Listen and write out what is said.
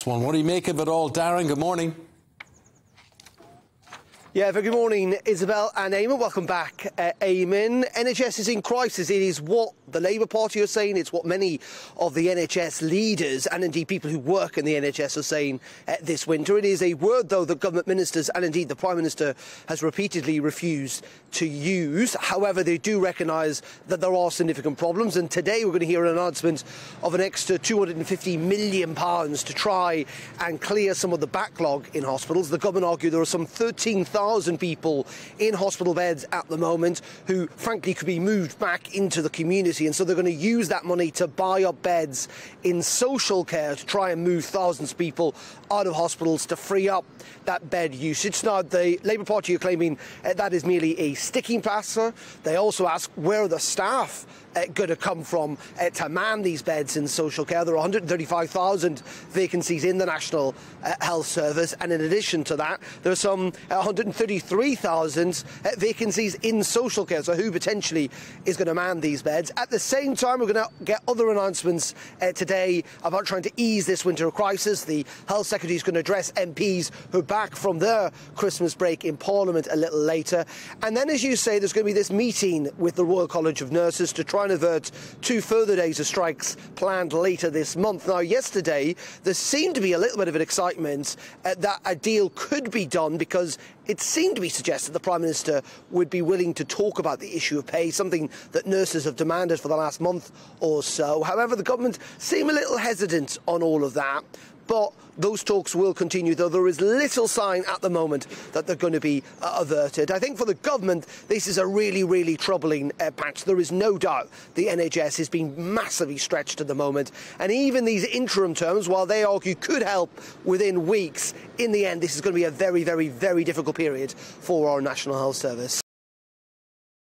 That's one. What do you make of it all, Darren? Good morning. Yeah, very good morning, Isabel and Eamon. Welcome back, Eamon. NHS is in crisis. It is what the Labour Party are saying. It's what many of the NHS leaders and indeed people who work in the NHS are saying this winter. It is a word, though, that government ministers and indeed the Prime Minister has repeatedly refused to use. However, they do recognise that there are significant problems. And today we're going to hear an announcement of an extra £250 million to try and clear some of the backlog in hospitals. The government argue there are some 13,000 people in hospital beds at the moment who, frankly, could be moved back into the community. And so they're going to use that money to buy up beds in social care to try and move thousands of people out of hospitals to free up that bed usage. Now, the Labour Party are claiming that is merely a sticking plaster. They also ask where are the staff going to come from to man these beds in social care. There are 135,000 vacancies in the National Health Service, and in addition to that, there are some 133,000 vacancies in social care. So who potentially is going to man these beds? At the same time, we're going to get other announcements today about trying to ease this winter crisis. The Health Secretary is going to address MPs who are back from their Christmas break in Parliament a little later. And then, as you say, there's going to be this meeting with the Royal College of Nurses to try and avert 2 further days of strikes planned later this month. Now, yesterday, there seemed to be a little bit of an excitement that a deal could be done because it seemed to be suggested the Prime Minister would be willing to talk about the issue of pay, something that nurses have demanded for the last month or so. However, the government seem a little hesitant on all of that. But those talks will continue, though there is little sign at the moment that they're going to be averted. I think for the government, this is a really, really troubling patch. There is no doubt the NHS is being massively stretched at the moment. And even these interim terms, while they argue could help within weeks, in the end, this is going to be a very, very, very difficult period for our National Health Service.